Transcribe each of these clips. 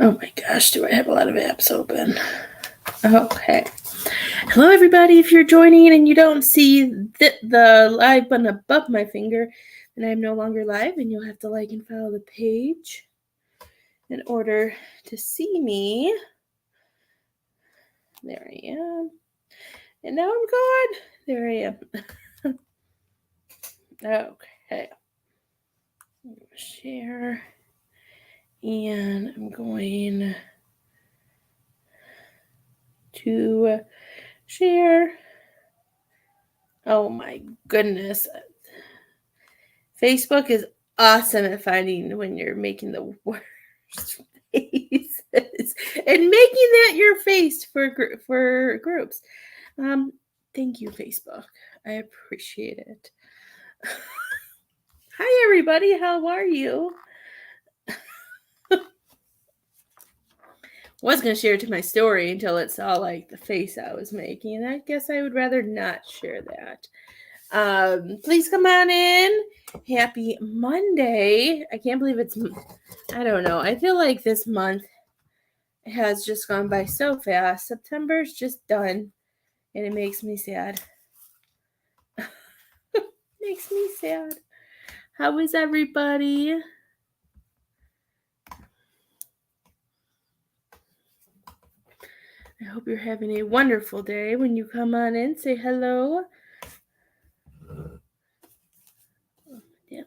Oh my gosh, do I have a lot of apps open? Okay. Hello, everybody. If you're joining and you don't see the live button above my finger, then I'm no longer live, and you'll have to like and follow the page in order to see me. There I am. And now I'm gone. There I am. Okay. Share. And I'm going to share. Oh my goodness. Facebook is awesome at finding when you're making the worst faces and making that your face for groups. Thank you, Facebook. I appreciate it. Hi, everybody. How are you? Was going to share it to my story until it saw like the face I was making, and I guess I would rather not share that. Please come on in. Happy Monday. I can't believe I don't know. I feel like this month has just gone by so fast. September's just done, and it makes me sad. Makes me sad. How is everybody? I hope you're having a wonderful day. When you come on in, say hello. Yeah.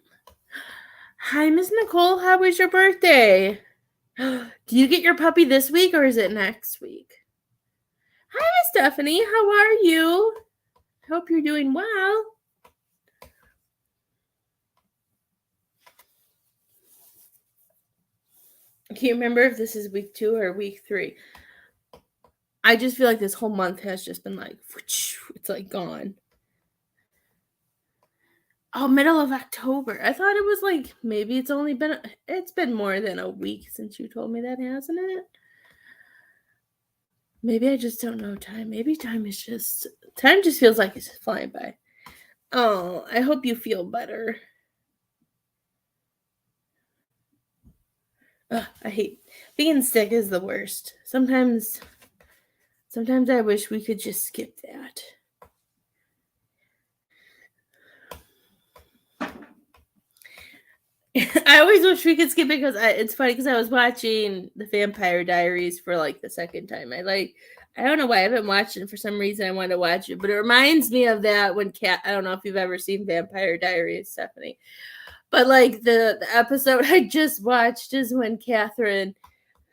Hi, Miss Nicole. How was your birthday? Do you get your puppy this week or is it next week? Hi, Miss Stephanie. How are you? Hope you're doing well. I can't remember if this is week 2 or week 3. I just feel like this whole month has just been like, it's like gone. Oh, middle of October. I thought it was like, maybe it's been more than a week since you told me that, hasn't it? Maybe I just don't know time. Maybe time just feels like it's just flying by. Oh, I hope you feel better. Ugh, I hate being sick is the worst. Sometimes I wish we could just skip that. I always wish we could skip it because it's funny because I was watching the Vampire Diaries for like the second time. I don't know why I haven't watched it. For some reason, I wanted to watch it, but it reminds me of that when I don't know if you've ever seen Vampire Diaries, Stephanie, but like the episode I just watched is when Catherine,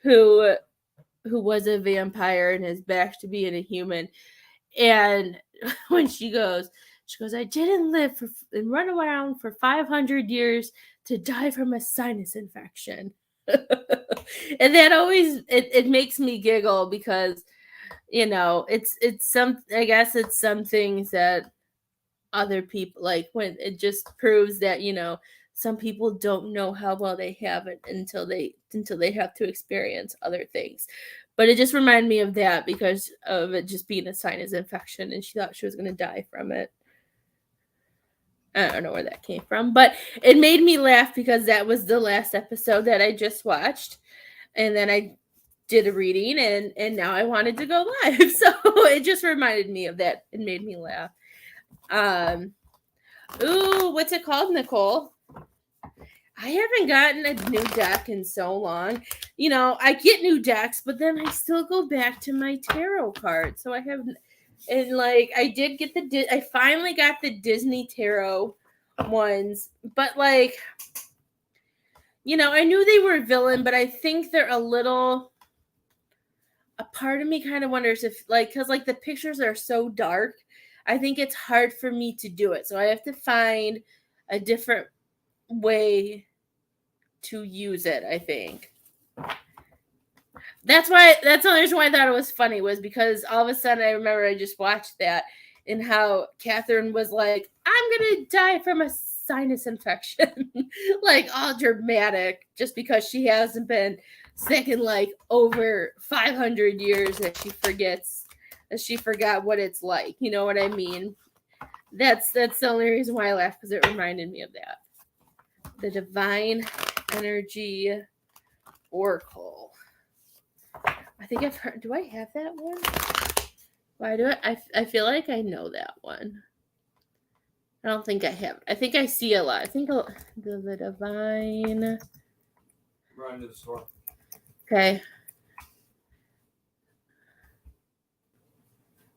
who was a vampire and is back to being a human, and when she goes, I didn't live and run around for 500 years to die from a sinus infection. And that always, it makes me giggle because, it's I guess it's some things that other people, like when it just proves that, some people don't know how well they have it until they have to experience other things. But it just reminded me of that because of it just being a sinus infection, and she thought she was going to die from it. I don't know where that came from, but it made me laugh because that was the last episode that I just watched. And then I did a reading, and now I wanted to go live. So it just reminded me of that. It made me laugh. Ooh, what's it called, Nicole? I haven't gotten a new deck in so long. I get new decks, but then I still go back to my tarot cards. So I have, and like I did get I finally got the Disney tarot ones, but like, I knew they were a villain, but I think they're a part of me kind of wonders if because like the pictures are so dark, I think it's hard for me to do it. So I have to find a different way to use it, I think. That's the only reason why I thought it was funny was because all of a sudden I remember I just watched that and how Catherine was like, I'm gonna die from a sinus infection. Like all dramatic just because she hasn't been sick in like over 500 years that she forgot what it's like. You know what I mean? That's the only reason why I laughed, because it reminded me of that. The Divine Energy Oracle. I think I've heard. Do I have that one? Why do I feel like I know that one. I don't think I have. I think I see a lot. I think the divine. Run to the store. Okay.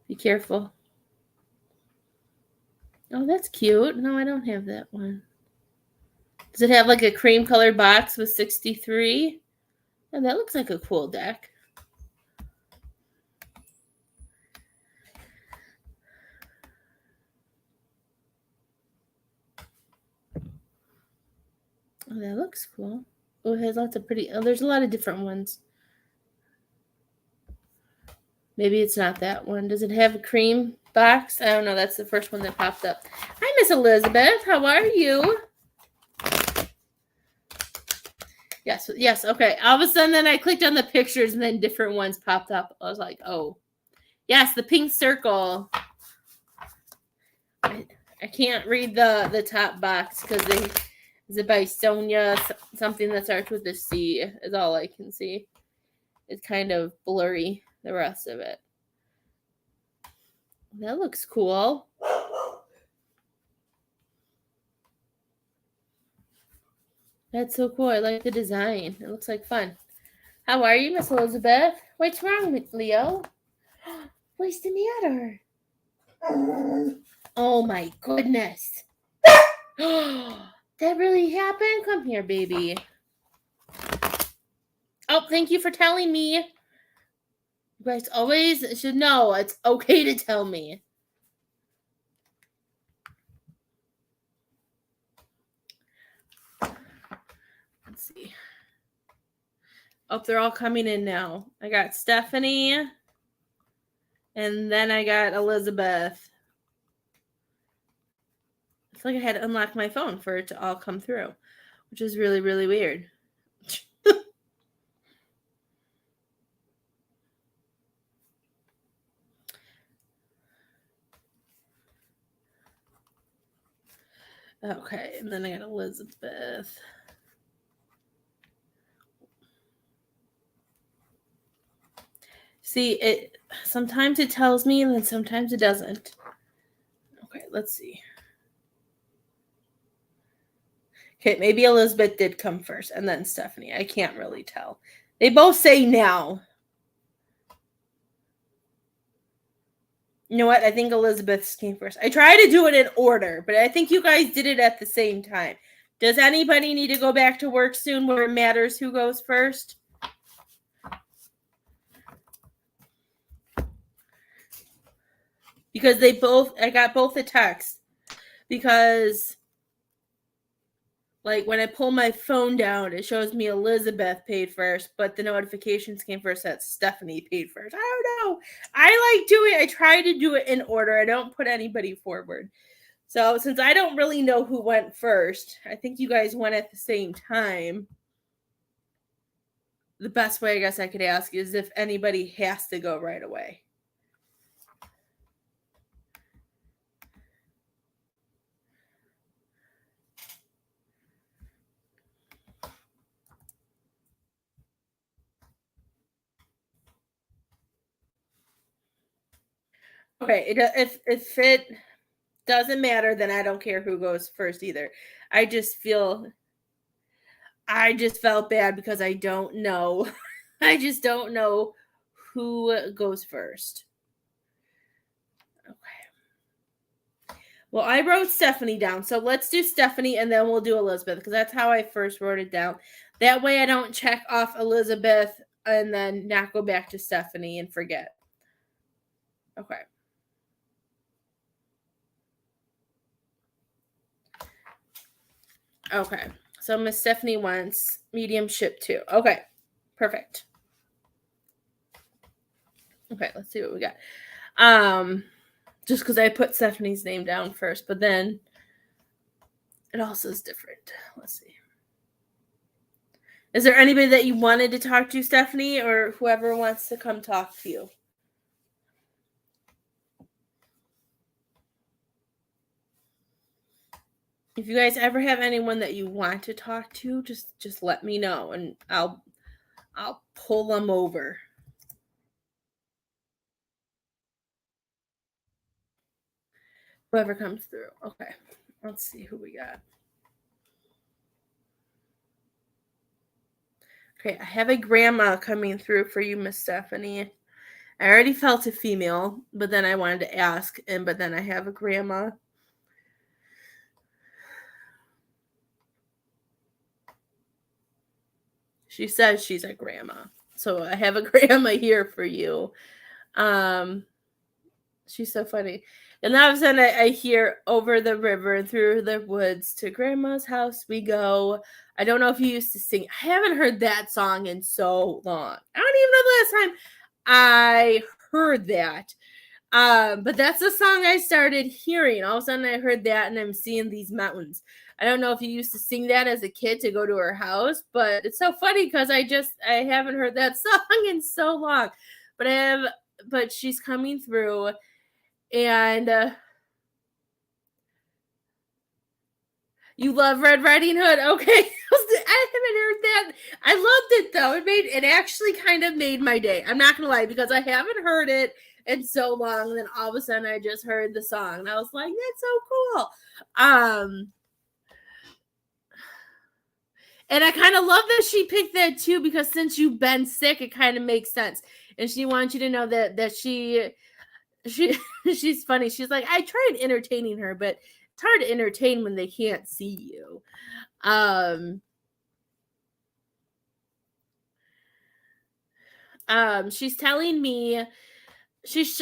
Be careful. Oh, that's cute. No, I don't have that one. Does it have like a cream colored box with 63? Oh, that looks like a cool deck. Oh, that looks cool. Oh, it has lots of pretty. Oh, there's a lot of different ones. Maybe it's not that one. Does it have a cream box? I don't know. That's the first one that popped up. Hi, Miss Elizabeth. How are you? Yes, yes. Okay. All of a sudden, then I clicked on the pictures, and then different ones popped up. I was like, oh, yes, the pink circle. I can't read the top box because is it by Sonia? Something that starts with a C is all I can see. It's kind of blurry, the rest of it. That looks cool. That's so cool. I like the design. It looks like fun. How are you, Miss Elizabeth? What's wrong with Leo? What's the matter? Oh my goodness. That really happened? Come here, baby. Oh, thank you for telling me. You guys always should know it's okay to tell me. Let's see. Oh, they're all coming in now. I got Stephanie. And then I got Elizabeth. It's like I had to unlock my phone for it to all come through, which is really, really weird. Okay, and then I got Elizabeth. See, it sometimes it tells me and then sometimes it doesn't. Okay, let's see. Okay, maybe Elizabeth did come first and then Stephanie. I can't really tell. They both say now. You know what? I think Elizabeth came first. I tried to do it in order, but I think you guys did it at the same time. Does anybody need to go back to work soon where it matters who goes first? Because I got both the texts. Because, like, when I pull my phone down, it shows me Elizabeth paid first, but the notifications came first that Stephanie paid first. I don't know. I try to do it in order. I don't put anybody forward. So since I don't really know who went first, I think you guys went at the same time. The best way I guess I could ask is if anybody has to go right away. Okay, if it doesn't matter, then I don't care who goes first either. I just felt bad because I don't know. I just don't know who goes first. Okay. Well, I wrote Stephanie down. So let's do Stephanie and then we'll do Elizabeth because that's how I first wrote it down. That way I don't check off Elizabeth and then not go back to Stephanie and forget. Okay. Okay. So Miss Stephanie wants mediumship too. Okay. Perfect. Okay, let's see what we got. Just because I put Stephanie's name down first, but then it also is different. Let's see. Is there anybody that you wanted to talk to, Stephanie, or whoever wants to come talk to you? If you guys ever have anyone that you want to talk to, just let me know and I'll pull them over. Whoever comes through. Okay. Let's see who we got. Okay, I have a grandma coming through for you, Miss Stephanie. I already felt a female, but then I wanted to ask, but then I have a grandma. She says she's a grandma. So I have a grandma here for you. She's so funny. And all of a sudden I hear over the river, through the woods, to grandma's house we go. I don't know if you used to sing. I haven't heard that song in so long. I don't even know the last time I heard that. But that's the song I started hearing. All of a sudden I heard that and I'm seeing these mountains. I don't know if you used to sing that as a kid to go to her house, but it's so funny because I haven't heard that song in so long. But she's coming through, and you love Red Riding Hood. Okay. I haven't heard that. I loved it though. It actually kind of made my day. I'm not gonna lie, because I haven't heard it in so long, and then all of a sudden I just heard the song and I was like, that's so cool. And I kind of love that she picked that too, because since you've been sick, it kind of makes sense. And she wants you to know that she's funny. She's like, I tried entertaining her, but it's hard to entertain when they can't see you. She's telling me she's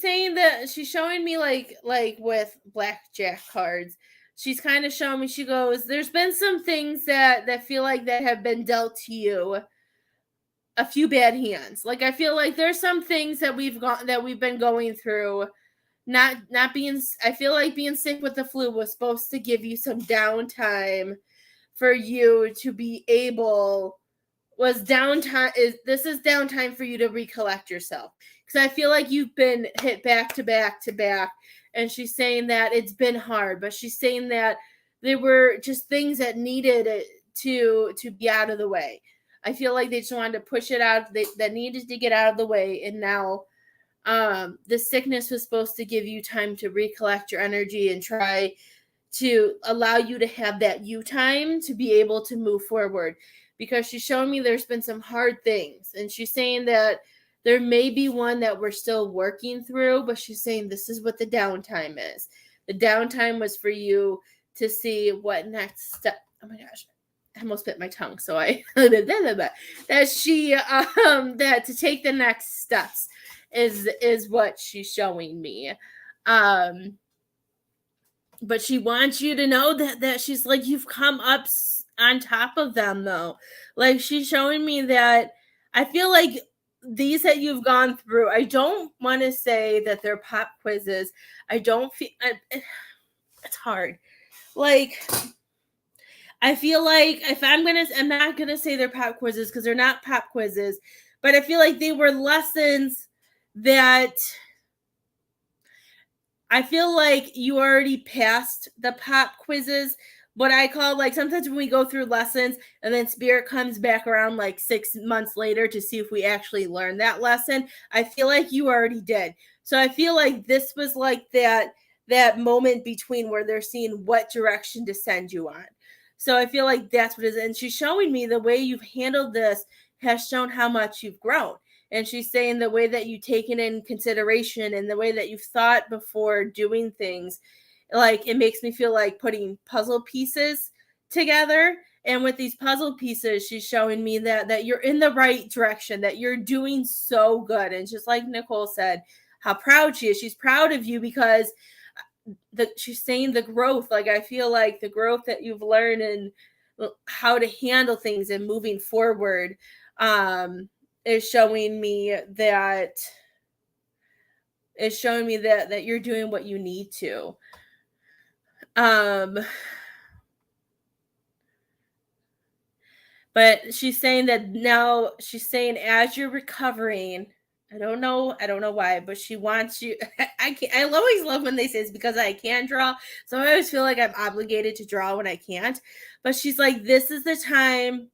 saying that she's showing me like with blackjack cards. She's kind of showing me, she goes, there's been some things that feel like that have been dealt to you a few bad hands. Like I feel like there's some things that we've been going through. I feel like being sick with the flu was supposed to give you some downtime for you to be able this is downtime for you to recollect yourself, because I feel like you've been hit back to back to back. And she's saying that it's been hard, but she's saying that there were just things that needed to be out of the way. I feel like they just wanted to push it out, that needed to get out of the way. And now the sickness was supposed to give you time to recollect your energy and try to allow you to have that you time to be able to move forward. Because she's showing me there's been some hard things, and she's saying that there may be one that we're still working through, but she's saying this is what the downtime is. The downtime was for you to see what next step. Oh my gosh, I almost bit my tongue. So that to take the next steps is what she's showing me. But she wants you to know that she's like, you've come up on top of them though. Like she's showing me that I feel like these that you've gone through, I don't want to say that they're pop quizzes. I don't feel it's hard. Like I feel like I'm not gonna say they're pop quizzes, because they're not pop quizzes, but I feel like they were lessons that I feel like you already passed the pop quizzes. What I call, like, sometimes when we go through lessons and then spirit comes back around like 6 months later to see if we actually learned that lesson, I feel like you already did. So I feel like this was like that moment between where they're seeing what direction to send you on. So I feel like that's what it is. And she's showing me the way you've handled this has shown how much you've grown. And she's saying the way that you've taken in consideration and the way that you've thought before doing things, like it makes me feel like putting puzzle pieces together. And with these puzzle pieces, she's showing me that you're in the right direction, that you're doing so good. And just like Nicole said, how proud she is. She's proud of you because she's saying the growth. Like I feel like the growth that you've learned and how to handle things and moving forward is showing me that you're doing what you need to. But she's saying that now, she's saying as you're recovering, I don't know why, but she wants you. I always love when they say it's because I can draw. So I always feel like I'm obligated to draw when I can't. But she's like, this is the time.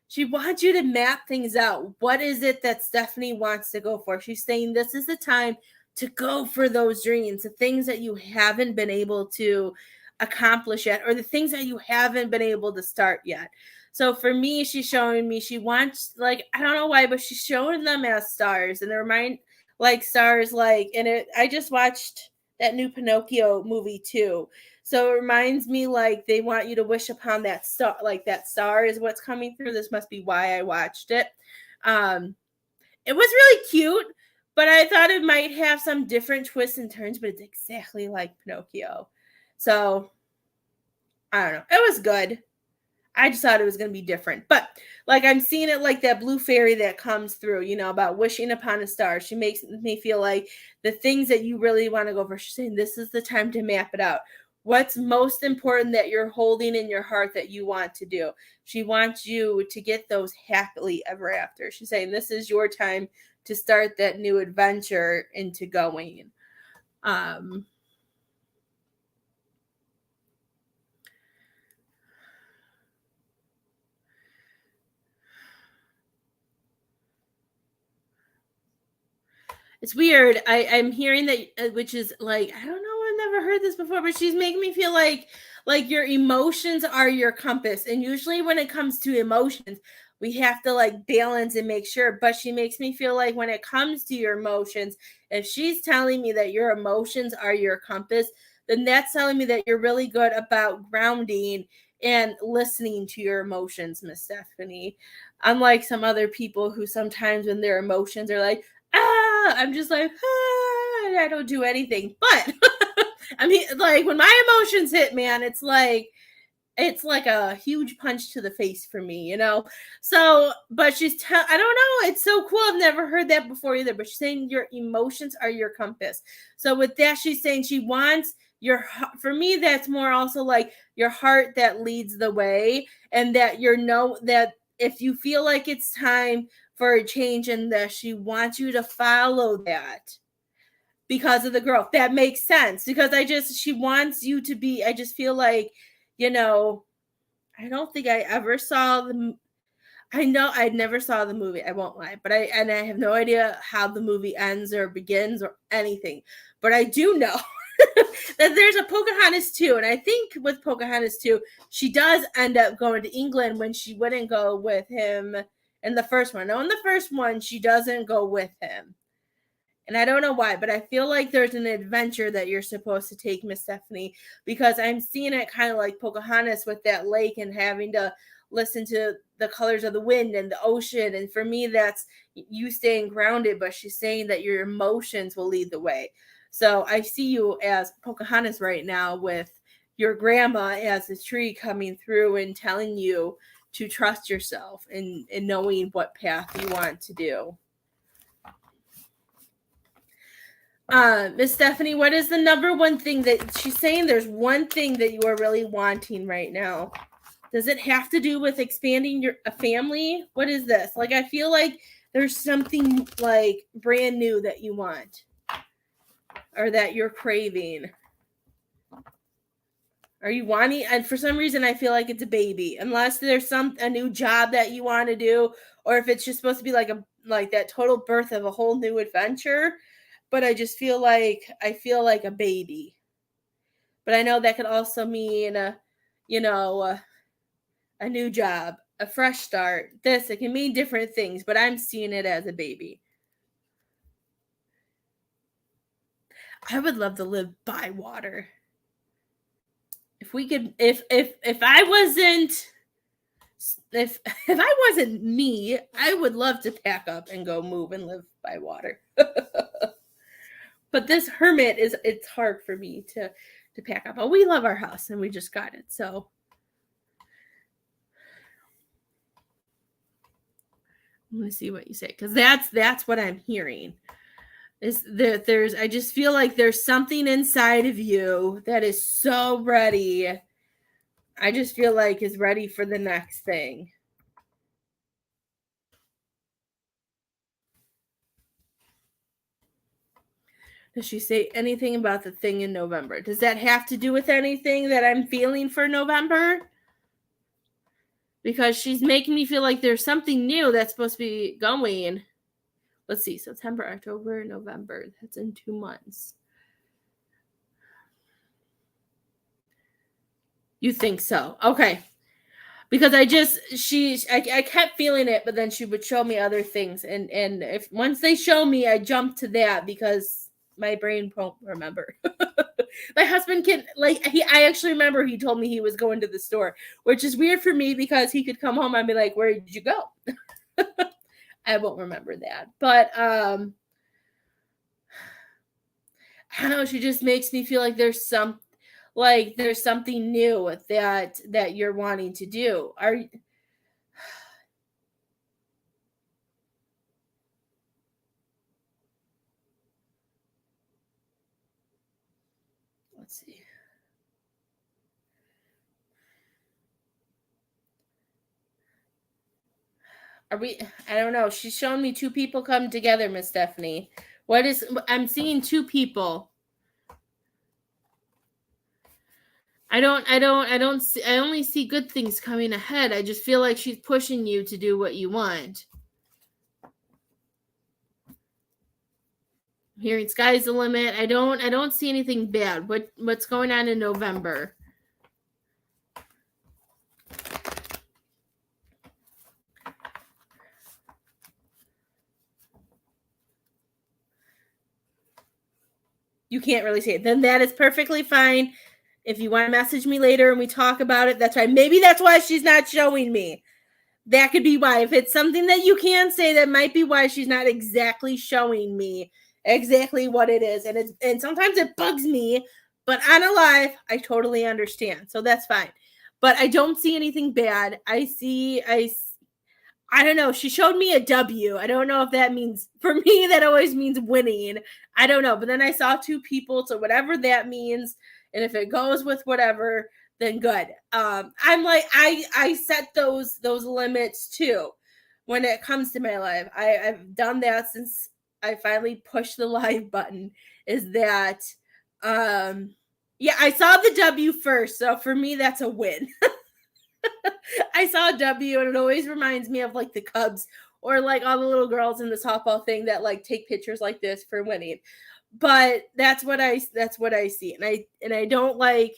She wants you to map things out. What is it that Stephanie wants to go for? She's saying this is the time to go for those dreams, the things that you haven't been able to accomplish yet, or the things that you haven't been able to start yet. So for me, she's showing me she wants, like, I don't know why, but she's showing them as stars, and they remind, like, stars, like, and I just watched that new Pinocchio movie too. So it reminds me, like, they want you to wish upon that star, like that star is what's coming through. This must be why I watched it. It was really cute, but I thought it might have some different twists and turns, but it's exactly like Pinocchio. So I don't know. It was good. I just thought it was going to be different. But like, I'm seeing it like that blue fairy that comes through, about wishing upon a star. She makes me feel like the things that you really want to go for. She's saying this is the time to map it out. What's most important that you're holding in your heart that you want to do? She wants you to get those happily ever after. She's saying this is your time to start that new adventure into going. It's weird. I'm hearing that, which is like, I don't know, I've never heard this before, but she's making me feel like your emotions are your compass. And usually when it comes to emotions, we have to like balance and make sure. But she makes me feel like when it comes to your emotions, if she's telling me that your emotions are your compass, then that's telling me that you're really good about grounding and listening to your emotions, Miss Stephanie. Unlike some other people who sometimes when their emotions are like, I'm just like, I don't do anything. But I mean, like when my emotions hit, man, it's like a huge punch to the face for me, So, but I don't know. It's so cool. I've never heard that before either. But she's saying your emotions are your compass. So with that, she's saying she wants for me, that's more also like your heart that leads the way, and that that if you feel like it's time for a change in this, she wants you to follow that because of the growth. That makes sense, because she wants you to be, I just feel like, I don't think I ever saw I know I never saw the movie, I won't lie, but I have no idea how the movie ends or begins or anything, but I do know that there's a Pocahontas 2, and I think with Pocahontas 2, she does end up going to England when she wouldn't go with him in the first one. Now, in the first one, she doesn't go with him. And I don't know why, but I feel like there's an adventure that you're supposed to take, Miss Stephanie, because I'm seeing it kind of like Pocahontas with that lake and having to listen to the colors of the wind and the ocean. And for me, that's you staying grounded, but she's saying that your emotions will lead the way. So I see you as Pocahontas right now with your grandma as a tree coming through and telling you to trust yourself and knowing what path you want to do. Miss Stephanie, what is the number one thing that she's saying? There's one thing that you are really wanting right now. Does it have to do with expanding a family? What is this? Like, I feel like there's something like brand new that you want or that you're craving. Are you wanting? And for some reason, I feel like it's a baby, unless there's a new job that you want to do, or if it's just supposed to be like that total birth of a whole new adventure. But I just feel like a baby. But I know that could also mean a new job, a fresh start. It can mean different things, but I'm seeing it as a baby. I would love to live by water. If we could, if I wasn't me, I would love to pack up and go move and live by water. But this hermit it's hard for me to pack up. But we love our house and we just got it. So I'm going to see what you say, because that's what I'm hearing. Is that I just feel like there's something inside of you that is so ready. I just feel like is ready for the next thing. Does she say anything about the thing in November? Does that have to do with anything that I'm feeling for November? Because she's making me feel like there's something new that's supposed to be going. Let's see, September, October, November. That's in 2 months. You think so? Okay. Because I kept feeling it, but then she would show me other things, and if once they show me, I jump to that because my brain won't remember. My husband can, like, I actually remember he told me he was going to the store, which is weird for me because he could come home and be like, "Where did you go?" I won't remember that, but I don't know. She just makes me feel like there's something new that you're wanting to do. Let's see. I don't know. She's shown me 2 people come together, Miss Stephanie. I'm seeing 2 people. I only see good things coming ahead. I just feel like she's pushing you to do what you want. I'm hearing sky's the limit. I don't see anything bad. What's going on in November? You can't really see it. Then that is perfectly fine. If you want to message me later and we talk about it, that's fine. Maybe that's why she's not showing me. That could be why. If it's something that you can say, that might be why she's not exactly showing me exactly what it is. And sometimes it bugs me, but on a live, I totally understand. So that's fine. But I don't see anything bad. I don't know. She showed me a W. I don't know if that means, for me, that always means winning. I don't know. But then I saw 2 people. So whatever that means, and if it goes with whatever, then good. I'm like, I set those limits too when it comes to my life. I've done that since I finally pushed the live button. Is that, yeah, I saw the W first. So for me, that's a win. I saw a W, and it always reminds me of like the Cubs or like all the little girls in the softball thing that like take pictures like this for winning. But that's what I see, and I don't like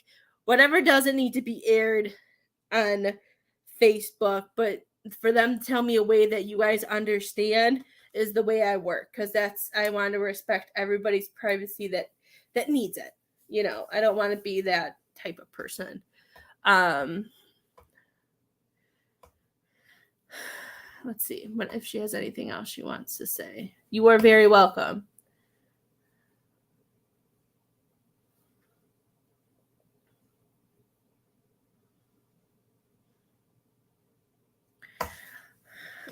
whatever doesn't need to be aired on Facebook, but for them to tell me a way that you guys understand is the way I work, because I want to respect everybody's privacy that needs it. You know, I don't want to be that type of person. Let's see if she has anything else she wants to say. You are very welcome.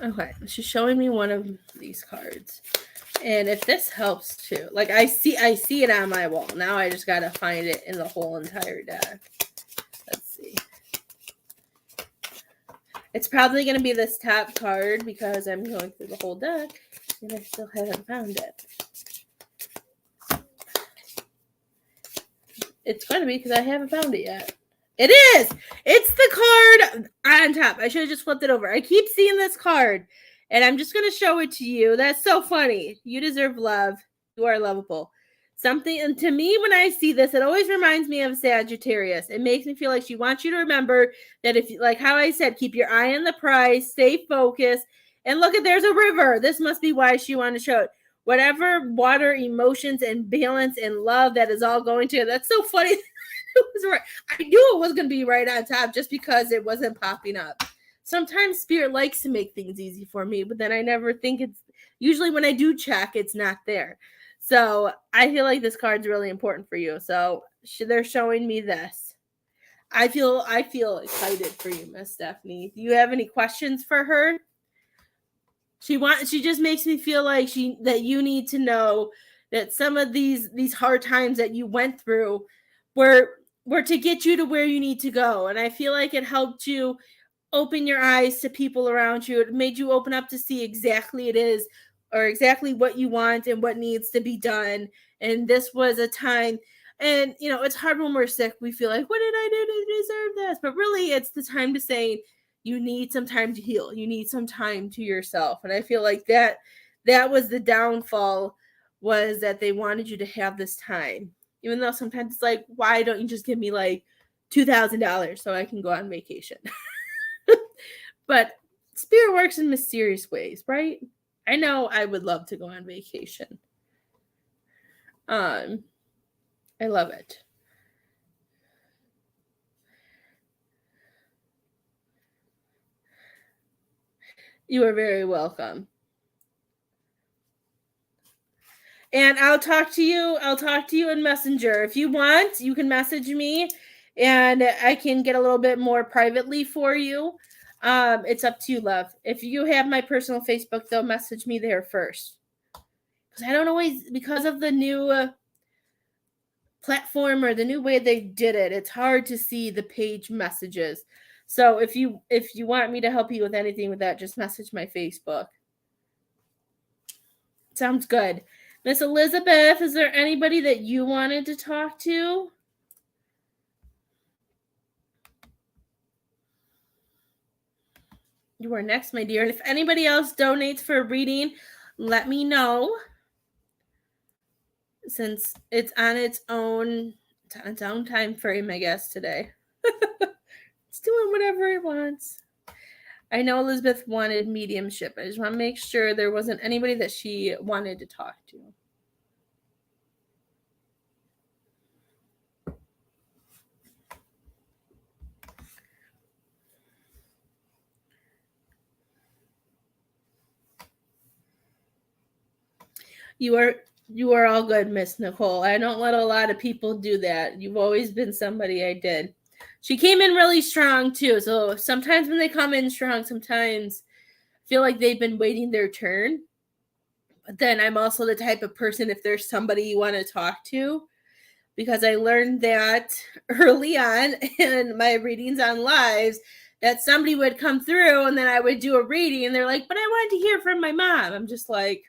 Okay, she's showing me one of these cards. And if this helps too, like I see it on my wall. Now I just gotta find it in the whole entire deck. Let's see. It's probably gonna be this top card because I'm going through the whole deck and I still haven't found it. It's gonna be because I haven't found it yet. It is! It's the card on top. I should have just flipped it over. I keep seeing this card, and I'm just going to show it to you. That's so funny. You deserve love. You are lovable. Something, and to me, when I see this, it always reminds me of Sagittarius. It makes me feel like she wants you to remember that if, like how I said, keep your eye on the prize, stay focused, and look at, there's a river. This must be why she wanted to show it. Whatever water, emotions, and balance and love that is all going to. That's so funny. It was right. I knew it was going to be right on top just because it wasn't popping up. Sometimes Spirit likes to make things easy for me, but then I never think it's, usually when I do check, it's not there. So I feel like this card's really important for you. So they're showing me this. I feel excited for you, Miss Stephanie. Do you have any questions for her? She just makes me feel like that you need to know that some of these hard times that you went through were to get you to where you need to go. And I feel like it helped you open your eyes to people around you. It made you open up to see exactly it is, or exactly what you want and what needs to be done. And this was a time, and you know, it's hard when we're sick. We feel like, what did I do to deserve this? But really, it's the time to say, you need some time to heal. You need some time to yourself. And I feel like that was the downfall, was that they wanted you to have this time. Even though sometimes it's like, why don't you just give me like $2,000 so I can go on vacation? But spirit works in mysterious ways, right? I know I would love to go on vacation. I love it. You are very welcome. And I'll talk to you in Messenger. If you want, you can message me and I can get a little bit more privately for you. It's up to you, love. If you have my personal Facebook, though, message me there first. Because I don't always, because of the new platform or the new way they did it, it's hard to see the page messages. So if you want me to help you with anything with that, just message my Facebook. Sounds good. Miss Elizabeth, is there anybody that you wanted to talk to? You are next, my dear. And if anybody else donates for a reading, let me know. Since it's on its own time frame, I guess, today. It's doing whatever it wants. I know Elizabeth wanted mediumship. I just want to make sure there wasn't anybody that she wanted to talk to. You are all good, Miss Nicole. I don't let a lot of people do that. You've always been somebody I did. She came in really strong too. So sometimes when they come in strong, sometimes I feel like they've been waiting their turn. But then I'm also the type of person, if there's somebody you want to talk to, because I learned that early on in my readings on lives, that somebody would come through and then I would do a reading and they're like, but I wanted to hear from my mom. I'm just like,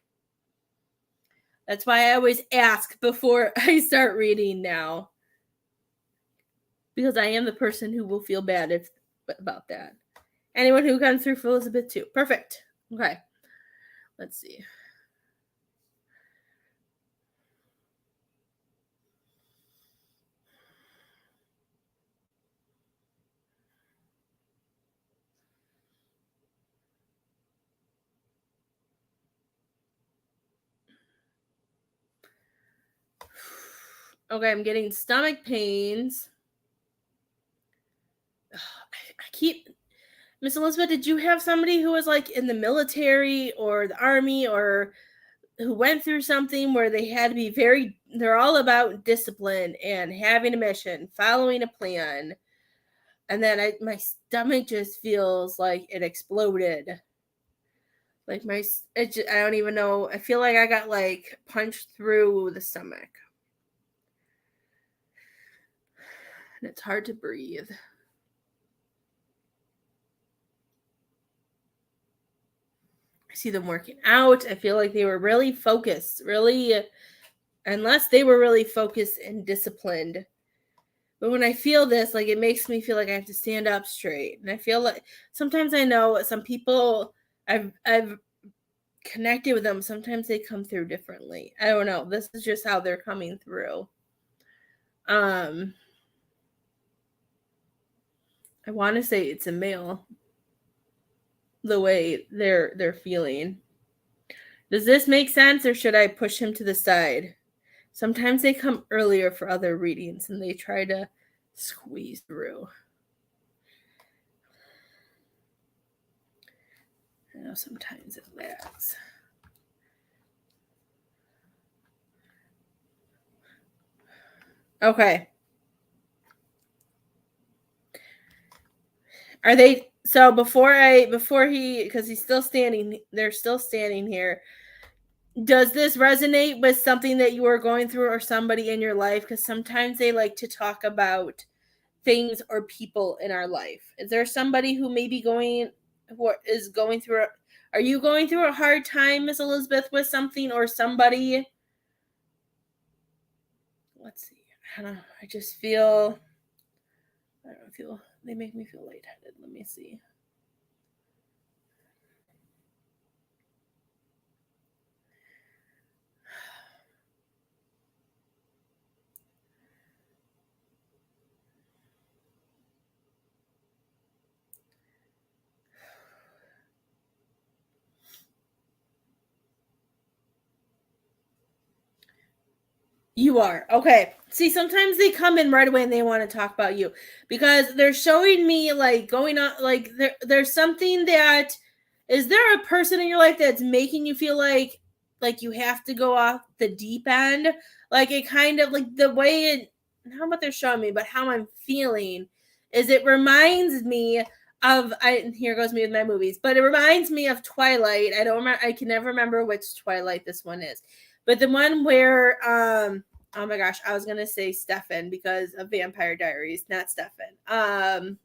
that's why I always ask before I start reading now. Because I am the person who will feel bad about that. Anyone who comes through for Elizabeth too. Perfect. Okay. Let's see. Okay, I'm getting stomach pains. I keep... Miss Elizabeth, did you have somebody who was like in the military or the army or who went through something where they had to be they're all about discipline and having a mission, following a plan. And then my stomach just feels like it exploded. Like I don't even know. I feel like I got like punched through the stomach. And it's hard to breathe. I see them working out. I feel like they were really focused, unless they were really focused and disciplined. But when I feel this, like, it makes me feel like I have to stand up straight. And I feel like sometimes I know some people, I've connected with them. Sometimes they come through differently. I don't know. This is just how they're coming through. I want to say it's a male. The way they're feeling. Does this make sense, or should I push him to the side? Sometimes they come earlier for other readings and they try to squeeze through. I know sometimes it lags. Okay. Are they... So before he, because he's still standing, they're still standing here. Does this resonate with something that you are going through or somebody in your life? Because sometimes they like to talk about things or people in our life. Is there somebody who may be going through? Are you going through a hard time, Miss Elizabeth, with something or somebody? Let's see. I don't know. I just feel... They make me feel lightheaded. Let me see. You are. Okay. See, sometimes they come in right away and they want to talk about you because they're showing me like going on like there's something that is there a person in your life that's making you feel like you have to go off the deep end? Like it kind of like the way it not what they're showing me, but how I'm feeling is it reminds me of here goes me with my movies, but it reminds me of Twilight. I don't remember I can never remember which Twilight this one is. But the one where oh my gosh, I was gonna say Stefan because of Vampire Diaries, not Stefan.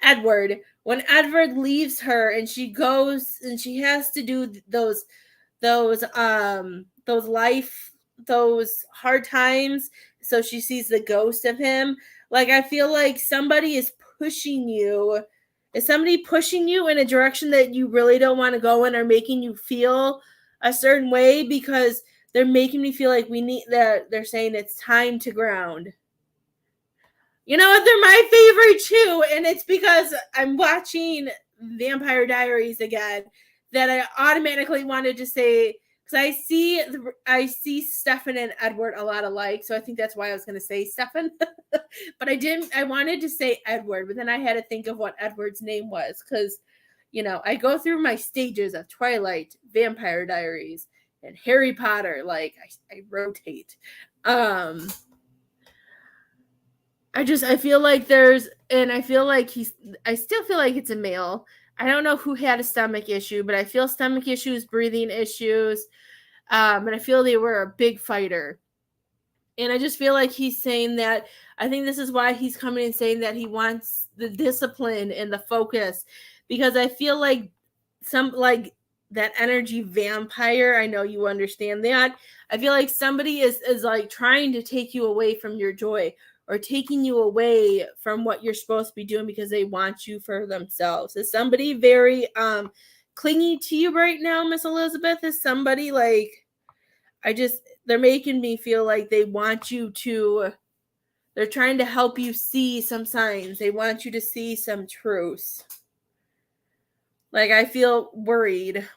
Edward. When Edward leaves her and she goes and she has to do those hard times, so she sees the ghost of him. Like I feel like somebody is pushing you. Is somebody pushing you in a direction that you really don't want to go in or making you feel a certain way because they're making me feel like we need that they're saying it's time to ground. You know what? They're my favorite too, and it's because I'm watching Vampire Diaries again that I automatically wanted to say because I see Stefan and Edward a lot alike, so I think that's why I was going to say Stefan, but I didn't. I wanted to say Edward, but then I had to think of what Edward's name was because I go through my stages of Twilight, Vampire Diaries, and Harry Potter. Like I rotate. I feel like I feel like I still feel like it's a male. I don't know who had a stomach issue, but I feel stomach issues, breathing issues, and I feel they were a big fighter. And I just feel like he's saying that. I think this is why he's coming and saying that he wants the discipline and the focus, because I feel like that energy vampire. I know you understand that. I feel like somebody is like trying to take you away from your joy or taking you away from what you're supposed to be doing because they want you for themselves. Is somebody very clingy to you right now, Miss Elizabeth? Is somebody like they're making me feel like they want you to they're trying to help you see some signs. They want you to see some truths. Like I feel worried.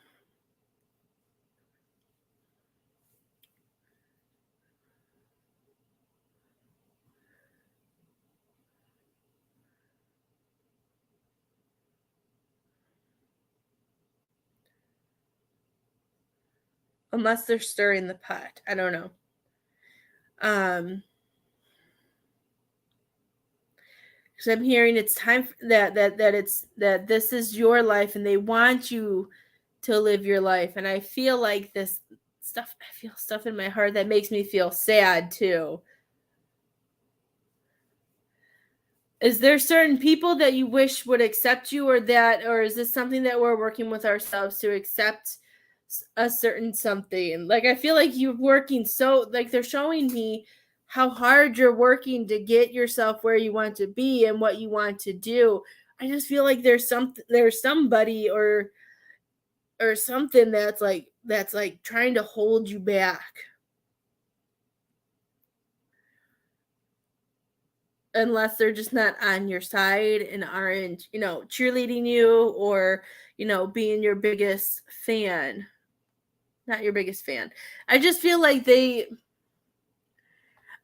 Unless they're stirring the pot. I don't know. Because I'm hearing it's time that this is your life and they want you to live your life. And I feel like I feel stuff in my heart that makes me feel sad too. Is there certain people that you wish would accept you or is this something that we're working with ourselves to accept a certain something? Like I feel like you're working so like they're showing me how hard you're working to get yourself where you want to be and what you want to do. I just feel like there's somebody or something that's like trying to hold you back. Unless they're just not on your side and aren't, cheerleading you or, being your biggest fan. Not your biggest fan. I just feel like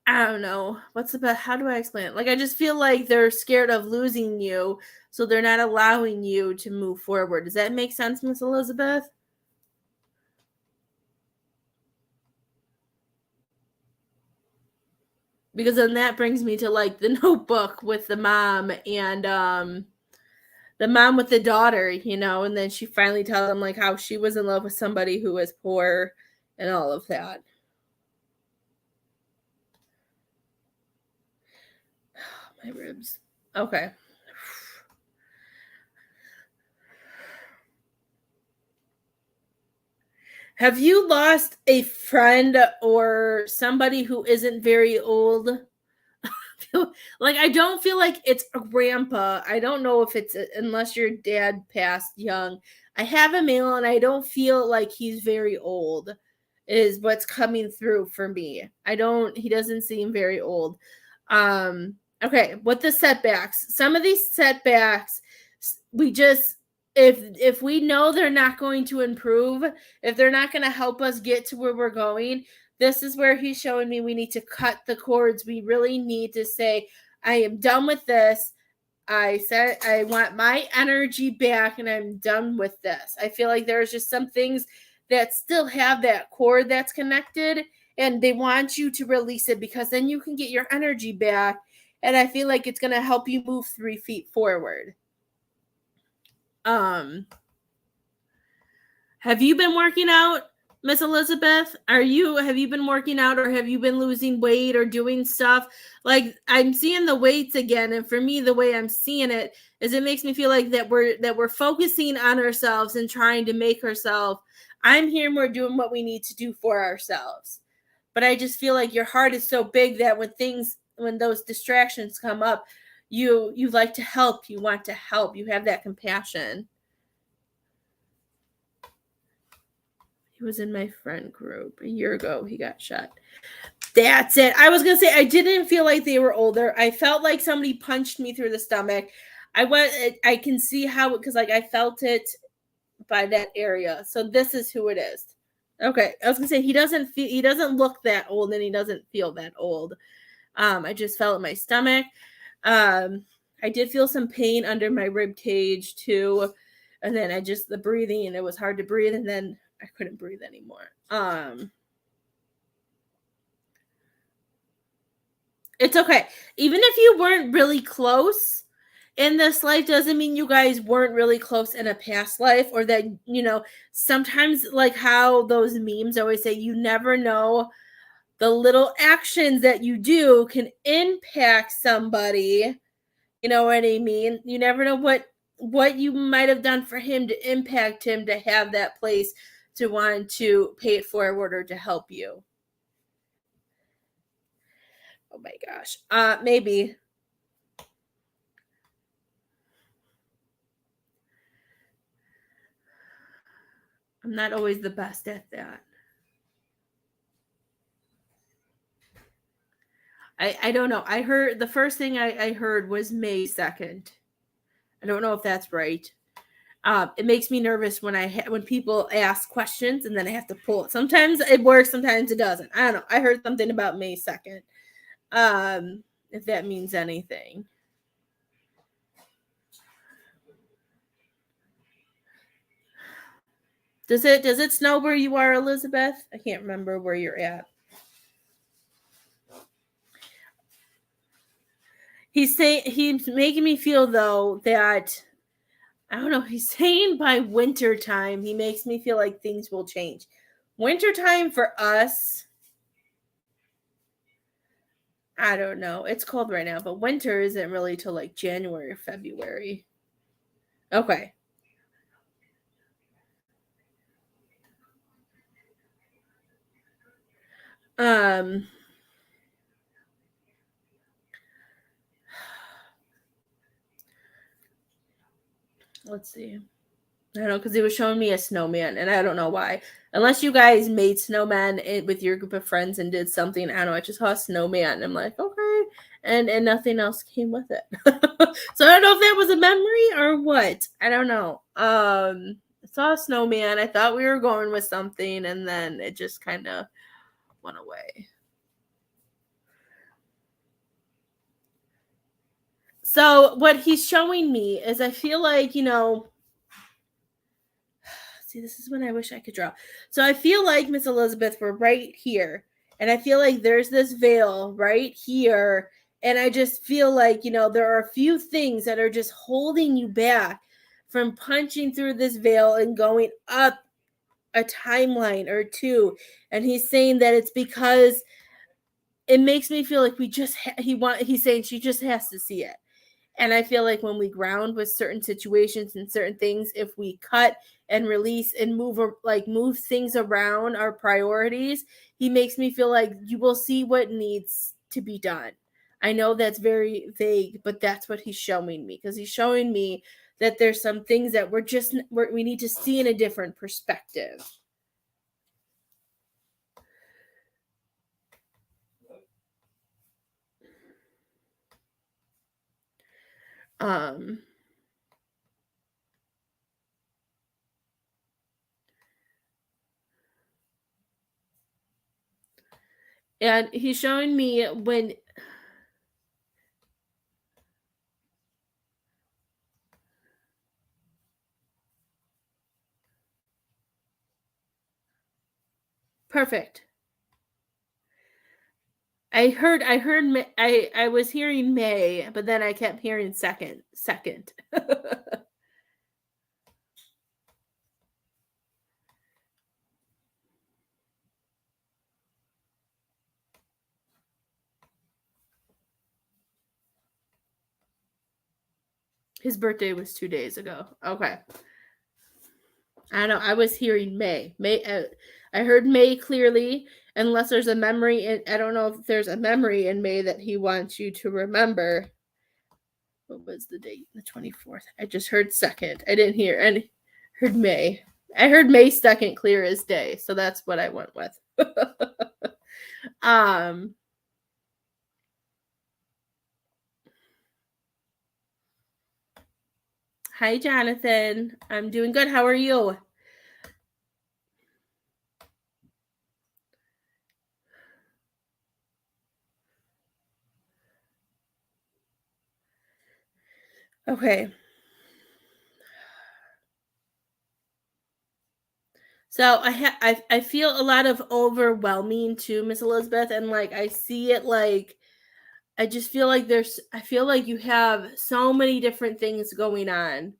I don't know. How do I explain it? Like, I just feel like they're scared of losing you, so they're not allowing you to move forward. Does that make sense, Miss Elizabeth? Because then that brings me to like the Notebook with the mom and the mom with the daughter, and then she finally tells them like how she was in love with somebody who was poor and all of that. My ribs. Okay. Have you lost a friend or somebody who isn't very old? Like I don't feel like it's a grandpa. I don't know if it's unless your dad passed young. I have a male and I don't feel like he's very old is what's coming through for me. He doesn't seem very old. Okay, with the setbacks. Some of these setbacks we just if we know they're not going to improve, if they're not going to help us get to where we're going, this is where he's showing me we need to cut the cords. We really need to say, I am done with this. I said I want my energy back and I'm done with this. I feel like there's just some things that still have that cord that's connected and they want you to release it because then you can get your energy back. And I feel like it's going to help you move 3 feet forward. Have you been working out, Miss Elizabeth? Have you been working out or have you been losing weight or doing stuff? Like I'm seeing the weights again. And for me, the way I'm seeing it is it makes me feel like that we're focusing on ourselves and trying to make ourselves. I'm here and we're doing what we need to do for ourselves. But I just feel like your heart is so big that when those distractions come up, you like to help, you want to help, you have that compassion. He was in my friend group a year ago. He got shot. That's it. I was going to say, I didn't feel like they were older. I felt like somebody punched me through the stomach. I can see how, because like I felt it by that area. So this is who it is. Okay. I was going to say, he doesn't look that old and he doesn't feel that old. I just felt in my stomach. I did feel some pain under my rib cage too. And then the breathing, and it was hard to breathe. And then I couldn't breathe anymore. It's okay. Even if you weren't really close in this life doesn't mean you guys weren't really close in a past life, or that, sometimes like how those memes always say, you never know, the little actions that you do can impact somebody. You know what I mean? You never know what you might have done for him to impact him to have that place to want to pay it forward or to help you. Oh my gosh. Maybe. I'm not always the best at that. I don't know. I heard the first thing I heard was May 2nd. I don't know if that's right. It makes me nervous when people ask questions and then I have to pull it. Sometimes it works, sometimes it doesn't. I don't know. I heard something about May 2nd. If that means anything. Does it snow where you are, Elizabeth? I can't remember where you're at. He's making me feel though that I don't know, he's saying by winter time, he makes me feel like things will change. Winter time for us, I don't know. It's cold right now, but winter isn't really till like January or February. Okay. Let's see. I don't know, because he was showing me a snowman, and I don't know why. Unless you guys made snowmen with your group of friends and did something, I don't know. I just saw a snowman, and I'm like, okay, and nothing else came with it. So I don't know if that was a memory or what. I don't know. I saw a snowman. I thought we were going with something, and then it just kind of went away. So what he's showing me is, I feel like, see, this is when I wish I could draw. So I feel like, Miss Elizabeth, we're right here. And I feel like there's this veil right here. And I just feel like, there are a few things that are just holding you back from punching through this veil and going up a timeline or two. And he's saying that it's because it makes me feel like he's saying she just has to see it. And I feel like when we ground with certain situations and certain things, if we cut and release and move things around our priorities, he makes me feel like you will see what needs to be done. I know that's very vague, but that's what he's showing me, because he's showing me that there's some things that we need to see in a different perspective. And he's showing me when perfect. I was hearing May, but then I kept hearing second. His birthday was 2 days ago. Okay. I don't know. I was hearing May. I heard May clearly, unless there's a memory in. I don't know if there's a memory in May that he wants you to remember. What was the date? The 24th. I just heard second. I didn't hear any. Heard May. I heard May second clear as day, so that's what I went with. Hi, Jonathan. I'm doing good. How are you? Okay. So I feel a lot of overwhelming too, Miss Elizabeth, and like I see it like I just feel like I feel like you have so many different things going on.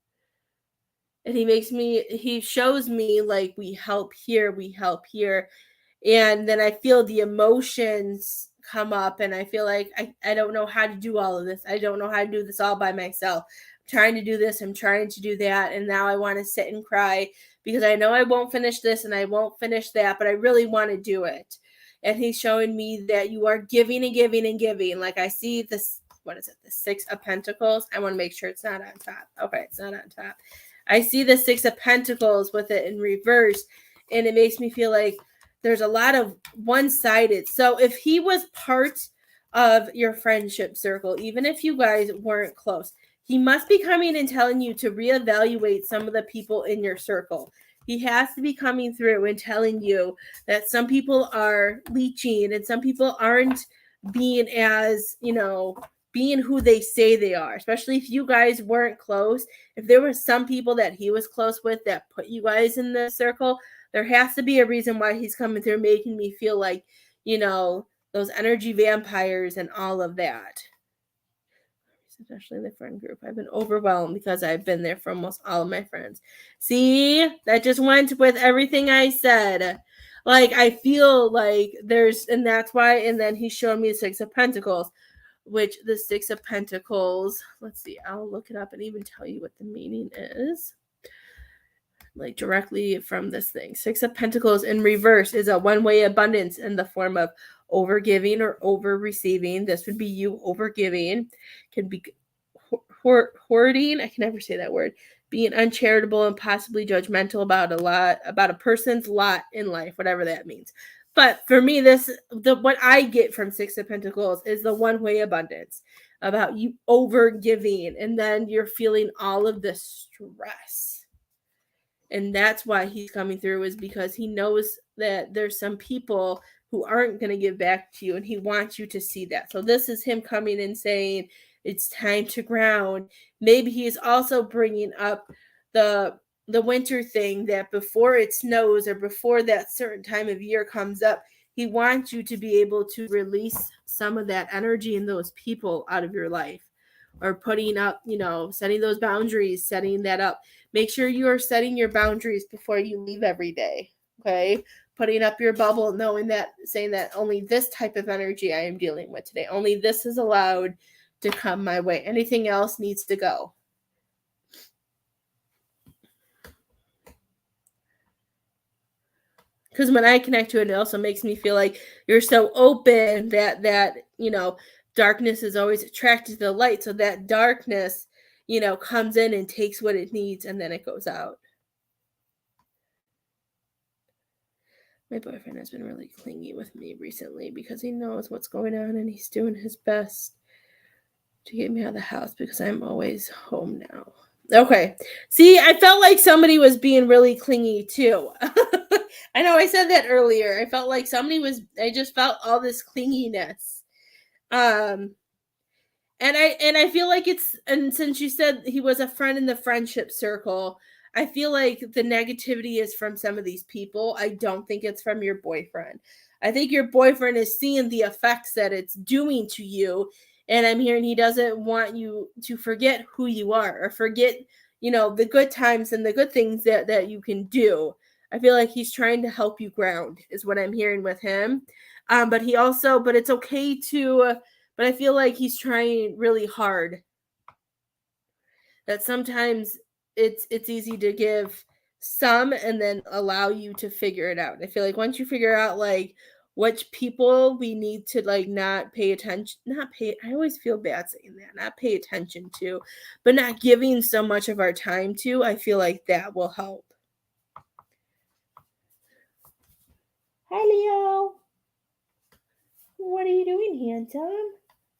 And he shows me like we help here. And then I feel the emotions come up and I feel like I don't know how to do all of this. I don't know how to do this all by myself. I'm trying to do this, I'm trying to do that, and now I want to sit and cry because I know I won't finish this and I won't finish that, but I really want to do it. And he's showing me that you are giving and giving and giving. Like I see this, what is it? The 6 of Pentacles. I want to make sure it's not on top. Okay, it's not on top. I see the 6 of Pentacles with it in reverse, and it makes me feel like there's a lot of one-sided. So if he was part of your friendship circle, even if you guys weren't close, he must be coming and telling you to reevaluate some of the people in your circle. He has to be coming through and telling you that some people are leeching and some people aren't being as, being who they say they are, especially if you guys weren't close. If there were some people that he was close with that put you guys in the circle, there has to be a reason why he's coming through, making me feel like, those energy vampires and all of that. Especially in the friend group. I've been overwhelmed because I've been there for almost all of my friends. See, that just went with everything I said. Like, I feel like and that's why, and then he showed me the 6 of Pentacles, which the 6 of Pentacles, let's see, I'll look it up and even tell you what the meaning is. Like directly from this thing. 6 of Pentacles in reverse is a one-way abundance in the form of overgiving or over receiving. This would be you overgiving. Can be hoarding. I can never say that word. Being uncharitable and possibly judgmental about a person's lot in life, whatever that means. But for me, what I get from 6 of Pentacles is the one-way abundance, about you over giving, and then you're feeling all of the stress. And that's why he's coming through, is because he knows that there's some people who aren't going to give back to you, and he wants you to see that. So this is him coming and saying it's time to ground. Maybe he is also bringing up the winter thing, that before it snows or before that certain time of year comes up, he wants you to be able to release some of that energy and those people out of your life, or putting up, setting those boundaries, setting that up. Make sure you are setting your boundaries before you leave every day. Okay. Putting up your bubble, saying that only this type of energy I am dealing with today. Only this is allowed to come my way. Anything else needs to go. Because when I connect to it, it also makes me feel like you're so open that darkness is always attracted to the light. So that darkness, comes in and takes what it needs, and then it goes out. My boyfriend has been really clingy with me recently because he knows what's going on and he's doing his best to get me out of the house because I'm always home now. Okay. See, I felt like somebody was being really clingy too. I know I said that earlier. I felt like I just felt all this clinginess. Um and I feel like and since you said he was a friend in the friendship circle, I feel like the negativity is from some of these people. I don't think it's from your boyfriend. I think your boyfriend is seeing the effects that it's doing to you, and I'm hearing he doesn't want you to forget who you are or forget, the good times and the good things that you can do. I feel like he's trying to help you ground is what I'm hearing with him. But it's okay to but I feel like he's trying really hard. That sometimes it's easy to give some and then allow you to figure it out. I feel like once you figure out like which people we need to like not pay attention, not pay, I always feel bad saying that, not pay attention to, but not giving so much of our time to, I feel like that will help. Hi, Leo. What are you doing, handsome?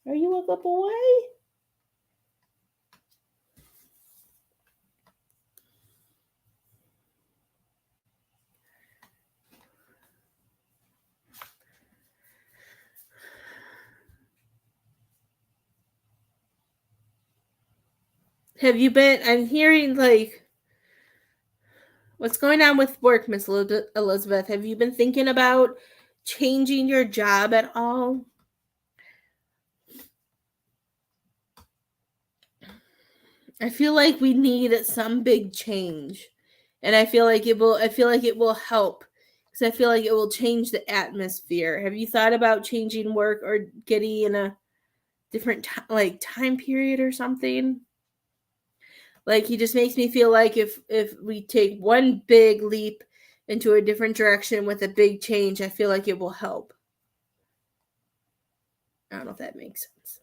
Are you a good boy? I'm hearing like, what's going on with work, Miss Elizabeth? Have you been thinking about changing your job at all? I feel like we need some big change. And I feel like it will help because I feel like it will change the atmosphere. Have you thought about changing work or getting in a different time period or something? Like he just makes me feel like if we take one big leap into a different direction with a big change, I feel like it will help. I don't know if that makes sense.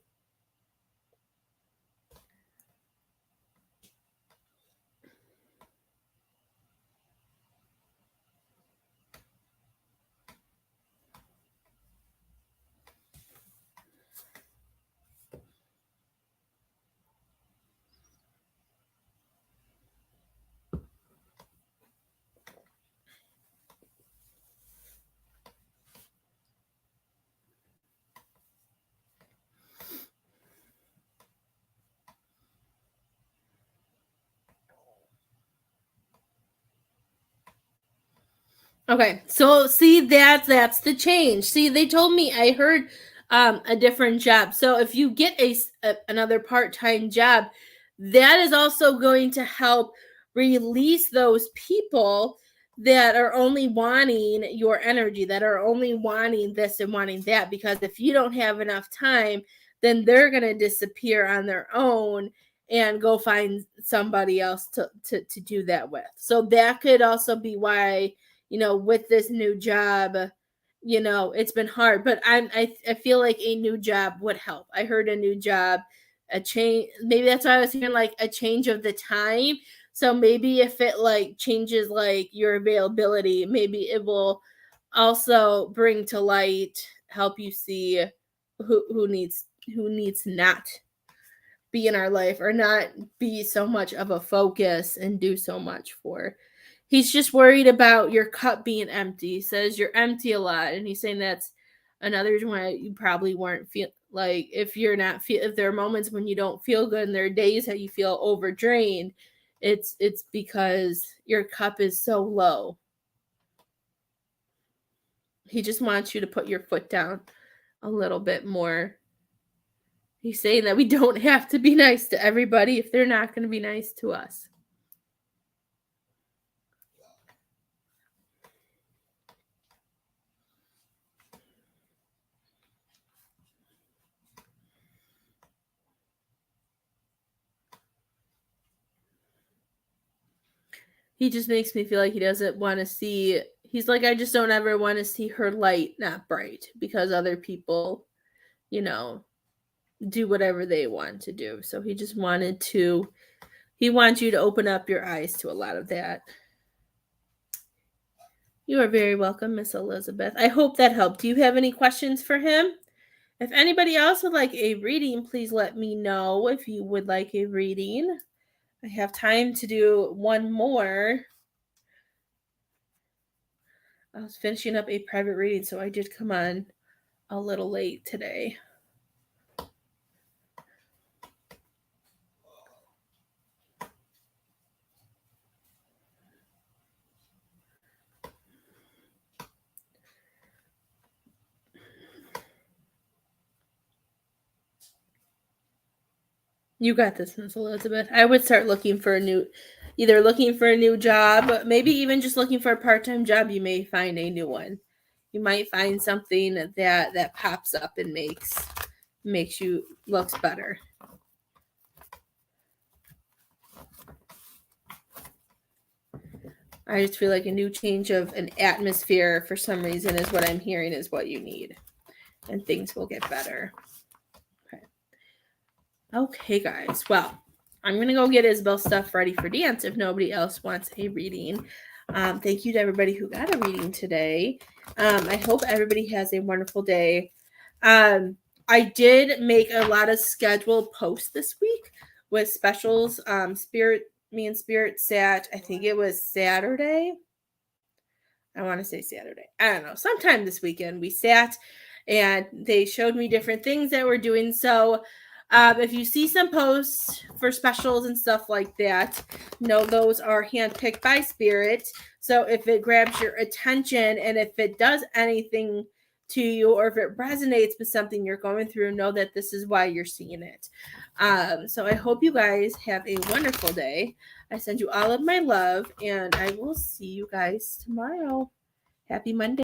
Okay, so see that's the change. See, they told me I heard a different job. So if you get another part-time job, that is also going to help release those people that are only wanting your energy, that are only wanting this and wanting that, because if you don't have enough time, then they're going to disappear on their own and go find somebody else to do that with. So that could also be why, with this new job, it's been hard, but I feel like a new job would help. I heard a new job, a change. Maybe that's why I was hearing like a change of the time. So maybe if it like changes like your availability, maybe it will also bring to light, help you see who needs not be in our life or not be so much of a focus and do so much for. He's just worried about your cup being empty. He says you're empty a lot, and he's saying that's another reason why you probably weren't feel like if there are moments when you don't feel good and there are days that you feel overdrained, it's because your cup is so low. He just wants you to put your foot down a little bit more. He's saying that we don't have to be nice to everybody if they're not going to be nice to us. He just makes me feel like he doesn't want to see. He's like, I just don't ever want to see her light not bright because other people, you know, do whatever they want to do. So he just he wants you to open up your eyes to a lot of that. You are very welcome, Miss Elizabeth. I hope that helped. Do you have any questions for him? If anybody else would like a reading, please let me know if you would like a reading. I have time to do one more. I was finishing up a private reading, so I did come on a little late today. You got this, Miss Elizabeth. I would start looking for either looking for a new job, maybe even just looking for a part-time job. You may find a new one. You might find something that pops up and makes you looks better. I just feel like a new change of an atmosphere for some reason is what I'm hearing is what you need. And things will get better. Okay, guys. Well, I'm going to go get Isabel's stuff ready for dance if nobody else wants a reading. Thank you to everybody who got a reading today. I hope everybody has a wonderful day. I did make a lot of scheduled posts this week with specials. Me and Spirit sat, I think it was Saturday. I want to say Saturday. I don't know. Sometime this weekend we sat and they showed me different things that we're doing. So if you see some posts for specials and stuff like that, know those are handpicked by Spirit. So if it grabs your attention and if it does anything to you or if it resonates with something you're going through, know that this is why you're seeing it. So I hope you guys have a wonderful day. I send you all of my love and I will see you guys tomorrow. Happy Monday.